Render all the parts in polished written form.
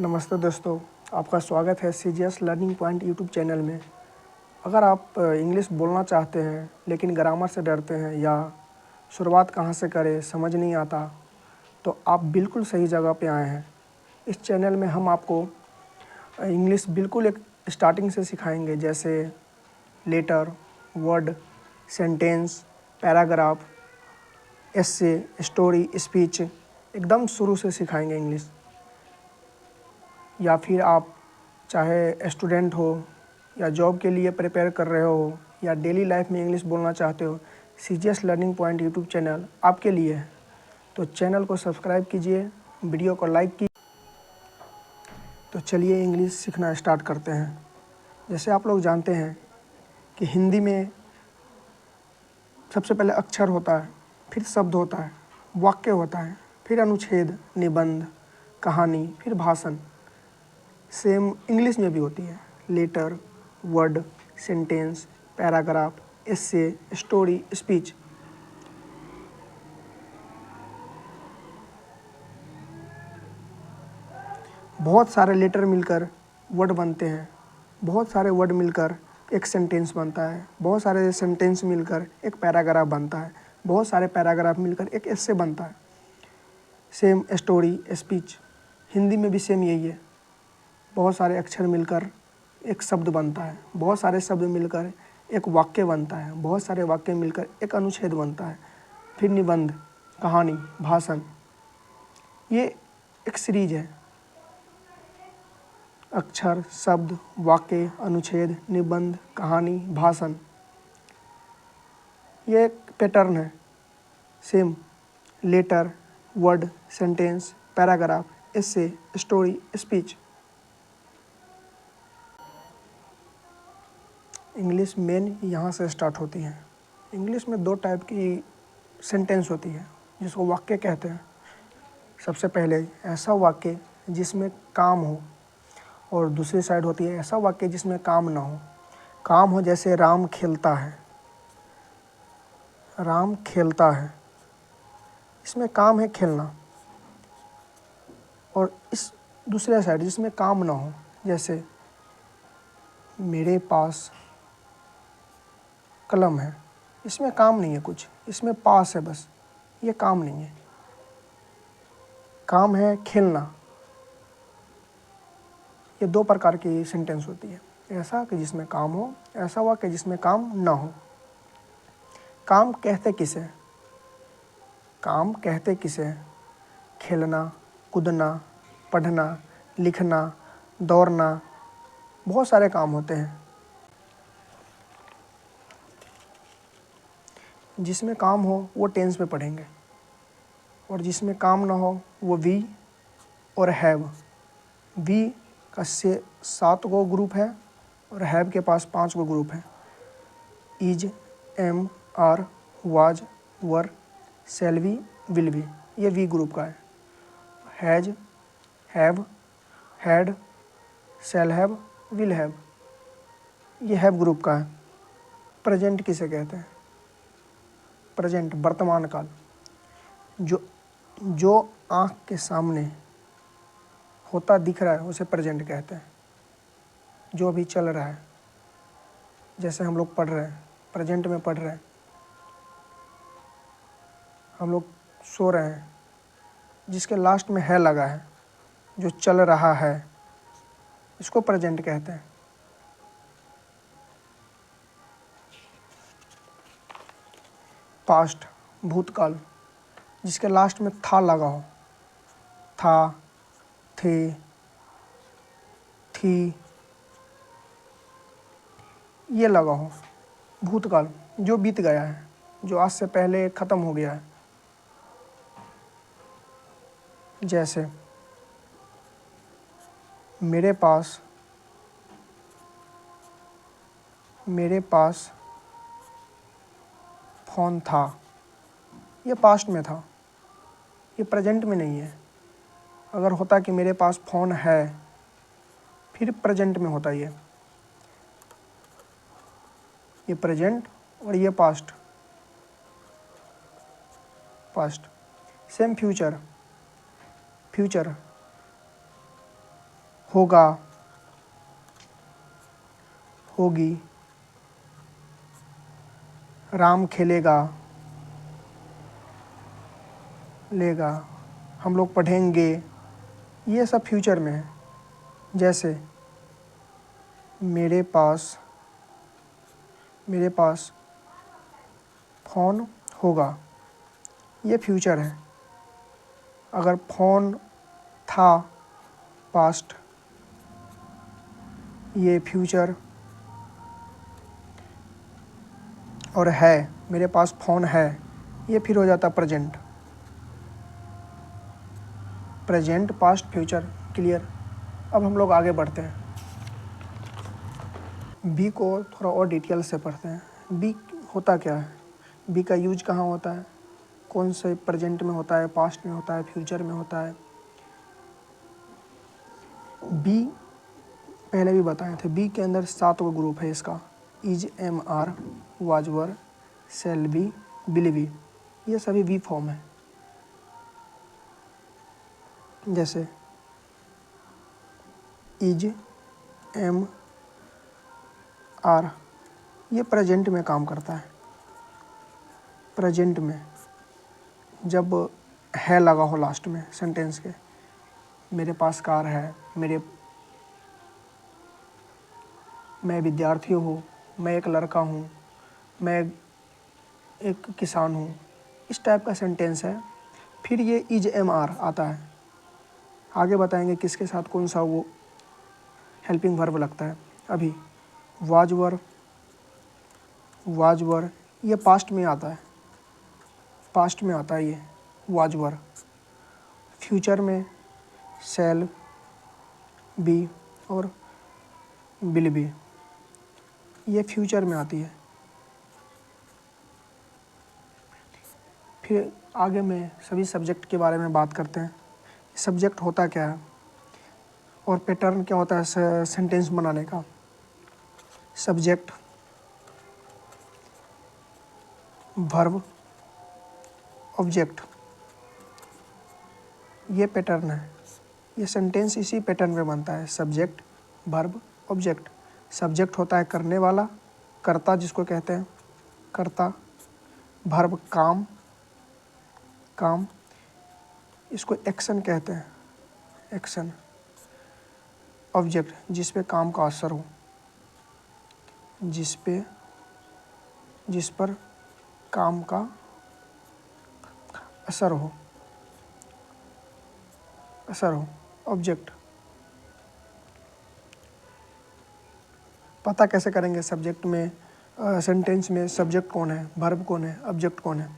नमस्ते दोस्तों, आपका स्वागत है CGS learning point YouTube channel में। अगर आप इंग्लिश बोलना चाहते हैं लेकिन ग्रामर से डरते हैं या शुरुआत कहाँ से करें समझ नहीं आता, तो आप बिल्कुल सही जगह पे आए हैं। इस चैनल में हम आपको इंग्लिश बिल्कुल एक स्टार्टिंग से सिखाएंगे, जैसे letter, word, sentence, paragraph, essay, story, speech, एकदम शुरू से सिखाएंगे इंग्लिश। या फिर आप चाहे स्टूडेंट हो या जॉब के लिए प्रिपेयर कर रहे हो या डेली लाइफ में इंग्लिश बोलना चाहते हो, CGS learning point YouTube channel आपके लिए है। तो चैनल को सब्सक्राइब कीजिए, वीडियो को लाइक कीजिए। तो चलिए इंग्लिश सीखना स्टार्ट करते हैं। जैसे आप लोग जानते हैं कि हिंदी में सबसे पहले अक्षर होता है, फिर शब्द होता है, वाक्य होता है, फिर अनुच्छेद, निबंध, कहानी, फिर भाषण। सेम इंग्लिश में भी होती है। Letter, word, sentence, paragraph, essay, story, speech. बहुत सारे लेटर मिलकर वर्ड बनते हैं, बहुत सारे वर्ड मिलकर एक सेंटेंस बनता है, बहुत सारे सेंटेंस मिलकर एक पैराग्राफ बनता है, बहुत सारे पैराग्राफ मिलकर एक एस्से बनता है। सेम स्टोरी, स्पीच, हिंदी में भी सेम यही है। बहुत सारे अक्षर मिलकर एक शब्द बनता है, बहुत सारे शब्द मिलकर एक वाक्य बनता है, बहुत सारे वाक्य मिलकर एक अनुच्छेद बनता है, फिर निबंध, कहानी, भाषण। ये एक सीरीज है। अक्षर, शब्द, वाक्य, अनुच्छेद, निबंध, कहानी, भाषण, ये एक पैटर्न है। Same letter, word, sentence, paragraph, essay, story, speech. English मेन यहाँ से स्टार्ट होती है। इंग्लिश में दो टाइप की सेंटेंस होती है, जिसको वाक्य कहते हैं। सबसे पहले ऐसा वाक्य जिसमें काम हो, और दूसरी साइड होती है ऐसा वाक्य जिसमें काम ना हो। काम हो, जैसे राम खेलता है, राम खेलता है, इसमें काम है खेलना। और इस दूसरे साइड जिसमें काम ना हो, जैसे मेरे पास कलम है, इसमें काम नहीं है कुछ, इसमें पास है बस, ये काम नहीं है। काम है खेलना। ये दो प्रकार की सेंटेंस होती है, ऐसा कि जिसमें काम हो, ऐसा वाक्य जिसमें काम ना हो। काम कहते किसे? काम कहते किसे? खेलना, कूदना, पढ़ना, लिखना, दौड़ना, बहुत सारे काम होते हैं। जिसमें काम हो वो टेंस में पढ़ेंगे, और जिसमें काम ना हो वो वी और हैव। वी का 7 गो ग्रुप है और हैव के पास 5 गो ग्रुप है। Is, am, are, was, were, shall be, will be, ये वी ग्रुप का है। Has, have, had, shall have, will have, ये हैव ग्रुप का है। प्रेजेंट किसे कहते हैं? प्रेजेंट वर्तमान काल। जो आँख के सामने होता दिख रहा है उसे प्रेजेंट कहते हैं। जो अभी चल रहा है, जैसे हम लोग पढ़ रहे हैं, प्रेजेंट में पढ़ रहे हैं। हम लोग सो रहे हैं, जिसके लास्ट में है लगा है, जो चल रहा है, इसको प्रेजेंट कहते हैं। पास्ट भूतकाल, जिसके लास्ट में था लगा हो, था, थे, थी, ये लगा हो। भूतकाल जो बीत गया है, जो आज से पहले ख़त्म हो गया है। जैसे मेरे पास फ़ोन था, ये पास्ट में था, ये प्रेजेंट में नहीं है। अगर होता कि मेरे पास फ़ोन है, फिर प्रेजेंट में होता ये प्रेजेंट और ये पास्ट। सेम फ्यूचर होगा, होगी, राम खेलेगा, लेगा, हम लोग पढ़ेंगे, ये सब फ्यूचर में है। जैसे मेरे पास फ़ोन होगा, ये फ्यूचर है। अगर फ़ोन था, पास्ट, ये फ्यूचर, और है, मेरे पास फ़ोन है, ये फिर हो जाता present. Present, past, future, clear. अब हम लोग आगे बढ़ते हैं, बी को थोड़ा और डिटेल से पढ़ते हैं। बी होता क्या है, बी का यूज कहाँ होता है, कौन से प्रेजेंट में होता है, पास्ट में होता है, फ्यूचर में होता है। बी पहले भी बताए थे, बी के अंदर 7 गो ग्रुप है इसका। Is, am are, was were, shall be, will be, ये सभी बी फॉर्म है। जैसे इज, एम आर, ये प्रेजेंट में काम करता है। प्रेजेंट में जब है लगा हो लास्ट में सेंटेंस के, मेरे पास कार है, मैं विद्यार्थी हूँ, मैं एक लड़का हूँ, मैं एक किसान हूँ, इस टाइप का सेंटेंस है। फिर ये इज, एम आर आता है। आगे बताएंगे किसके साथ कौन सा वो हेल्पिंग वर्ब लगता है। अभी वाज वर, ये पास्ट में आता है, पास्ट में आता है ये वाज वर। फ्यूचर में शैल बी और विल बी, ये फ्यूचर में आती है। फिर आगे में सभी सब्जेक्ट के बारे में बात करते हैं। सब्जेक्ट होता क्या है और पैटर्न क्या होता है सेंटेंस बनाने का। सब्जेक्ट, वर्ब, ऑब्जेक्ट, ये पैटर्न है। ये सेंटेंस इसी पैटर्न में बनता है, सब्जेक्ट, वर्ब, ऑब्जेक्ट। सब्जेक्ट होता है करने वाला, कर्ता जिसको कहते हैं, कर्ता। वर्ब काम, इसको एक्शन कहते हैं, एक्शन। ऑब्जेक्ट जिस पे काम का असर हो, जिस पर काम का असर हो, ऑब्जेक्ट। पता कैसे करेंगे सब्जेक्ट में, सेंटेंस में सब्जेक्ट कौन है, वर्ब कौन है, ऑब्जेक्ट कौन है।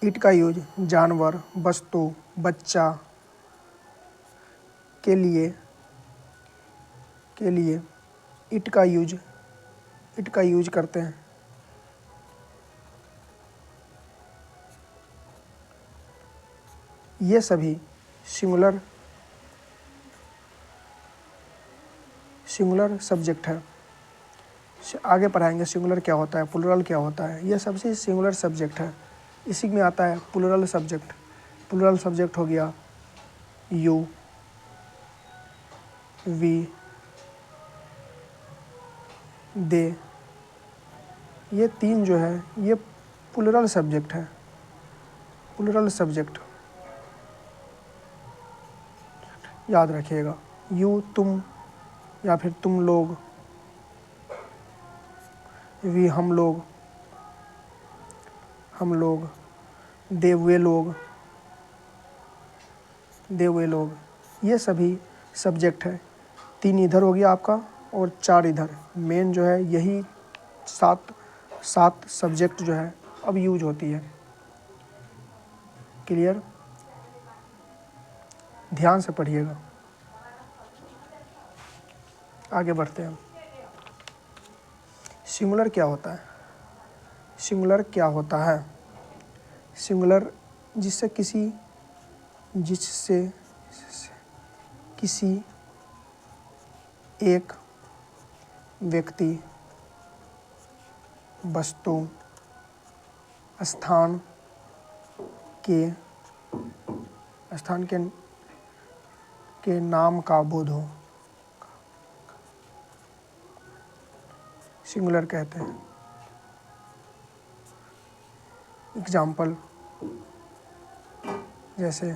इट का यूज जानवर, वस्तु, बच्चा के लिए इट का यूज करते हैं। ये सभी सिंगुलर सब्जेक्ट है। आगे पढ़ाएंगे सिंगुलर क्या होता है, प्लुरल क्या होता है, ये सबसे सिंगुलर सब्जेक्ट है। इसी में आता है प्लुरल सब्जेक्ट। प्लुरल सब्जेक्ट हो गया यू, वी, दे, ये 3 जो है ये प्लुरल सब्जेक्ट है। प्लुरल सब्जेक्ट याद रखिएगा, यू तुम या फिर तुम लोग, वी हम लोग, दे वे लोग, ये सभी सब्जेक्ट है। 3 इधर हो गया आपका और 4 इधर। मेन जो है यही 7 सब्जेक्ट जो है अब यूज होती है। क्लियर, ध्यान से पढ़िएगा। आगे बढ़ते हैं। सिंगुलर क्या होता है, सिंगुलर जिससे किसी एक व्यक्ति, वस्तु, स्थान के के नाम का बोध हो, सिंगुलर कहते हैं। एग्जाम्पल जैसे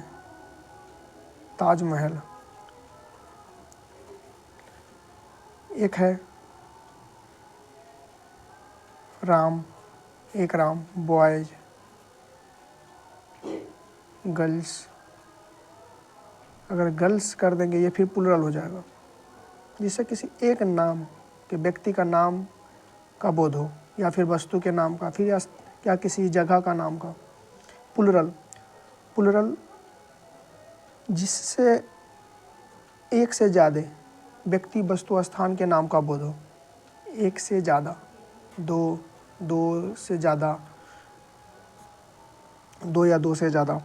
ताजमहल, एक है राम, एक राम, बॉयज, गर्ल्स। अगर गर्ल्स कर देंगे ये फिर प्लूरल हो जाएगा, जिससे किसी एक नाम के व्यक्ति का नाम का बोध हो, या फिर वस्तु के नाम का, फिर या किसी जगह का नाम का। प्लूरल, प्लूरल जिससे एक से ज़्यादा व्यक्ति, वस्तु, स्थान के नाम का बोध हो। एक से ज़्यादा, दो से ज़्यादा, दो या दो से ज़्यादा।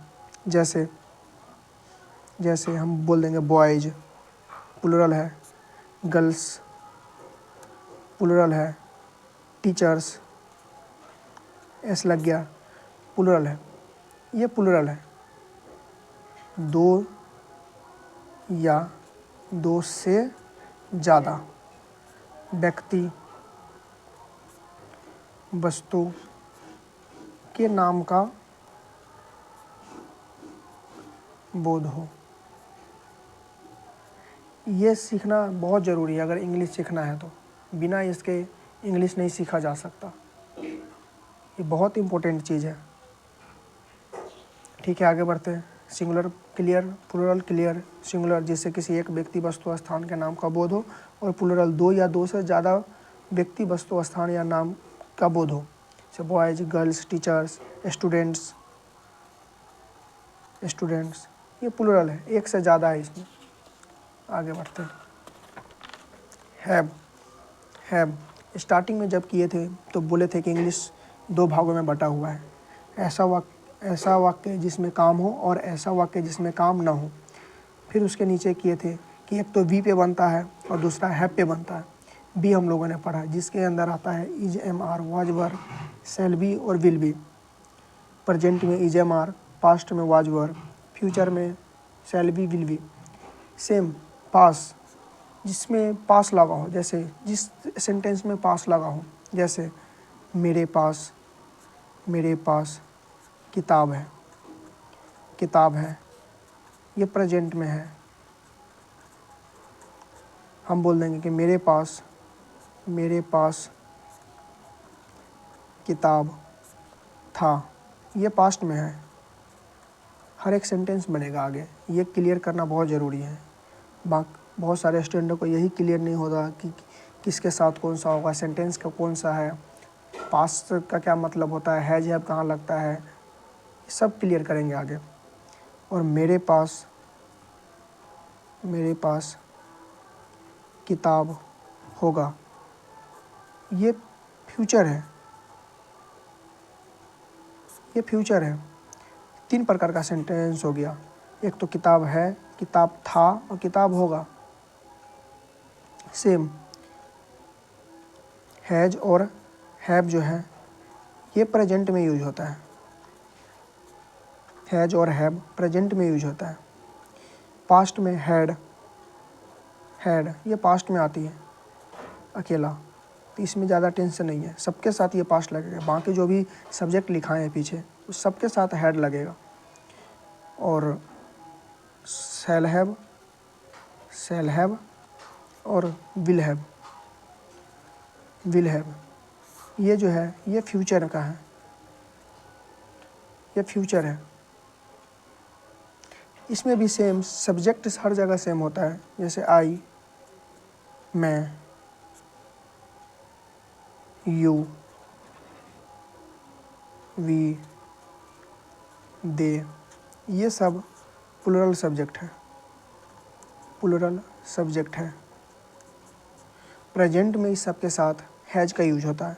जैसे हम बोल देंगे बॉयज, प्लूरल है। गर्ल्स प्लूरल है। टीचर्स, एस लग गया, प्लूरल है। ये प्लूरल है। दो या दो से ज़्यादा व्यक्ति, वस्तु के नाम का बोध हो। ये सीखना बहुत ज़रूरी है अगर इंग्लिश सीखना है तो। बिना इसके इंग्लिश नहीं सीखा जा सकता। ये बहुत इम्पोर्टेंट चीज़ है। ठीक है, आगे बढ़ते हैं। Singular clear, plural clear. Singular जिससे किसी एक व्यक्ति, वस्तु, स्थान के नाम का बोध हो, और प्लूरल दो या दो से ज़्यादा व्यक्ति, वस्तु, स्थान या नाम का बोध हो। जैसे बॉयज, गर्ल्स, टीचर्स, स्टूडेंट्स। ये प्लूरल है, एक से ज़्यादा है इसमें। आगे बढ़ते हैं। हैव स्टार्टिंग में जब किए थे तो बोले थे कि इंग्लिश दो भागों में बटा हुआ है। ऐसा वाक्य जिसमें काम हो और ऐसा वाक्य जिसमें काम ना हो। फिर उसके नीचे किए थे कि एक तो वी पे बनता है और दूसरा हैव पे बनता है। बी हम लोगों ने पढ़ा, जिसके अंदर आता है is, am are, was were, shall be और विल बी। प्रेजेंट में इज, एम आर, पास्ट में वाज वर, फ्यूचर में shall be, will be. Same पास, जिसमें पास लगा हो, जैसे जिस सेंटेंस में पास लगा हो, जैसे मेरे पास किताब है, ये प्रेजेंट में है। हम बोल देंगे कि मेरे पास किताब था, ये पास्ट में है। हर एक सेंटेंस बनेगा आगे। ये क्लियर करना बहुत ज़रूरी है। बहुत सारे स्टूडेंटों को यही क्लियर नहीं होता कि किसके साथ कौन सा होगा, सेंटेंस का कौन सा है, पास्ट का क्या मतलब होता है, हैज हैव कहाँ लगता है, सब क्लियर करेंगे आगे। और मेरे पास किताब होगा, ये फ्यूचर है। तीन प्रकार का सेंटेंस हो गया। एक तो किताब है, किताब था और किताब होगा। सेम हैज और हैव जो है ये प्रेजेंट में यूज होता है। हैज और हैव प्रेजेंट में यूज होता है। पास्ट में हैड ये पास्ट में आती है अकेला, तो इसमें ज़्यादा टेंशन नहीं है। सबके साथ ये पास्ट लगेगा। बाकी जो भी सब्जेक्ट लिखाए हैं पीछे उस सबके साथ हैड लगेगा। और शैल हैव और विल हैव ये जो है ये फ्यूचर का है, ये फ्यूचर है। इसमें भी सेम सब्जेक्ट हर जगह सेम होता है। जैसे आई, मैं, यू, वी, दे, ये सब प्लूरल सब्जेक्ट है। प्रेजेंट में इस सब के साथ हैज का यूज होता है।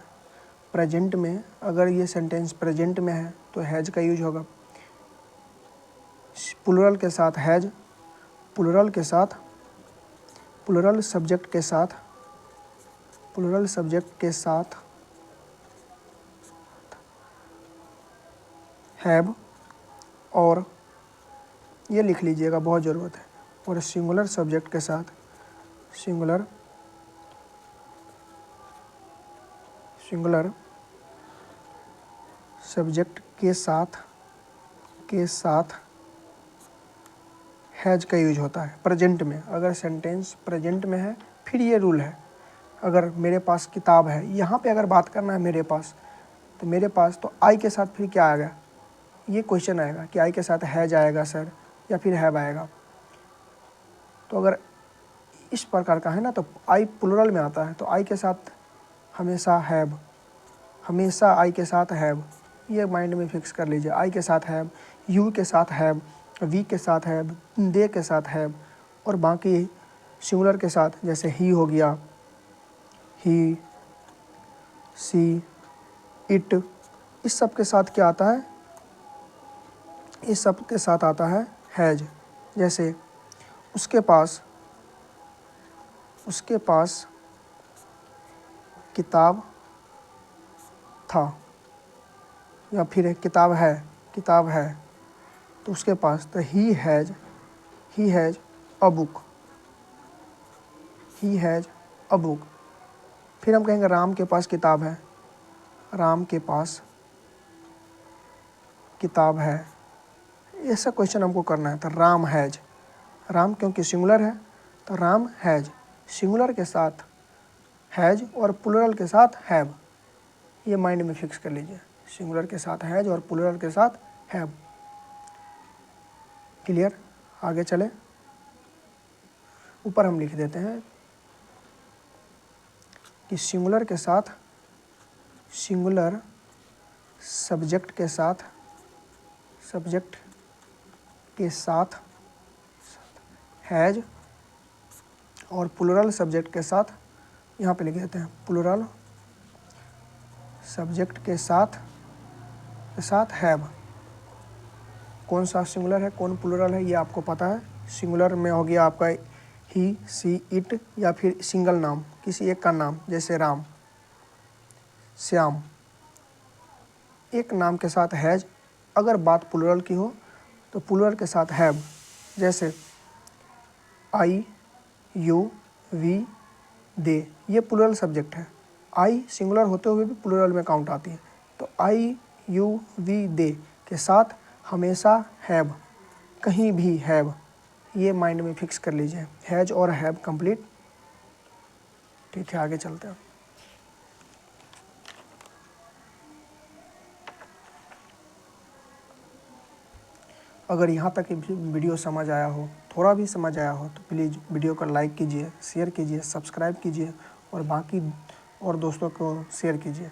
प्रेजेंट में अगर ये सेंटेंस प्रेजेंट में है तो हैज का यूज होगा। प्लूरल के साथ हैज, प्लूरल सब्जेक्ट के साथ हैव, और ये लिख लीजिएगा, बहुत ज़रूरत है, और सिंगुलर सब्जेक्ट के साथ सिंगुलर सब्जेक्ट के साथ हैज का यूज होता है प्रेजेंट में। अगर सेंटेंस प्रेजेंट में है फिर ये रूल है। अगर मेरे पास किताब है, यहाँ पे अगर बात करना है मेरे पास, तो मेरे पास तो आई के साथ फिर क्या आएगा, ये क्वेश्चन आएगा कि आई के साथ हैज आएगा सर या फिर हैव आएगा। तो अगर इस प्रकार का है ना, तो आई प्लुरल में आता है, तो आई के साथ हमेशा हैव, हमेशा आई के साथ हैव, ये माइंड में फिक्स कर लीजिए। आई के साथ हैव, यू के साथ हैव, वी के साथ हैव, दे के साथ हैव, और बाकी सिंगुलर के साथ जैसे ही हो गया, ही, सी, इट, इस सब के साथ क्या आता है, इस सब के साथ आता है हैज। जैसे उसके पास किताब था, या फिर किताब है, तो उसके पास, तो ही हैज अ बुक, फिर हम कहेंगे राम के पास किताब है, राम के पास किताब है। ऐसा क्वेश्चन हमको करना है। तो राम हैज, राम क्योंकि सिंगुलर है तो राम हैज, सिंगुलर के साथ हैज और प्लुरल के साथ हैव, ये माइंड में फिक्स कर लीजिए। सिंगुलर के साथ हैज और प्लुरल के साथ हैव। क्लियर? आगे चले, ऊपर हम लिख देते हैं कि सिंगुलर के साथ, सिंगुलर सब्जेक्ट के साथ हैज और प्लुरल सब्जेक्ट के साथ, यहाँ पे लिख देते हैं प्लुरल सब्जेक्ट के साथ हैव। कौन सा सिंगुलर है कौन प्लुरल है ये आपको पता है। सिंगुलर में हो गया आपका ही, सी, इट, या फिर सिंगल नाम किसी एक का नाम, जैसे राम, श्याम, एक नाम के साथ हैज। अगर बात प्लुरल की हो तो प्लुरल के साथ हैव, जैसे आई, यू, वी, दे, ये प्लुरल सब्जेक्ट है। आई सिंगुलर होते हुए भी प्लुरल में काउंट आती है। तो आई, यू, वी, दे के साथ हमेशा हैव, कहीं भी हैव, ये माइंड में फिक्स कर लीजिए। हैज और हैव कंप्लीट। ठीक है, आगे चलते हैं। अगर यहाँ तक वीडियो समझ आया हो, थोड़ा भी समझ आया हो, तो प्लीज़ वीडियो को लाइक कीजिए, शेयर कीजिए, सब्सक्राइब कीजिए और बाकी और दोस्तों को शेयर कीजिए।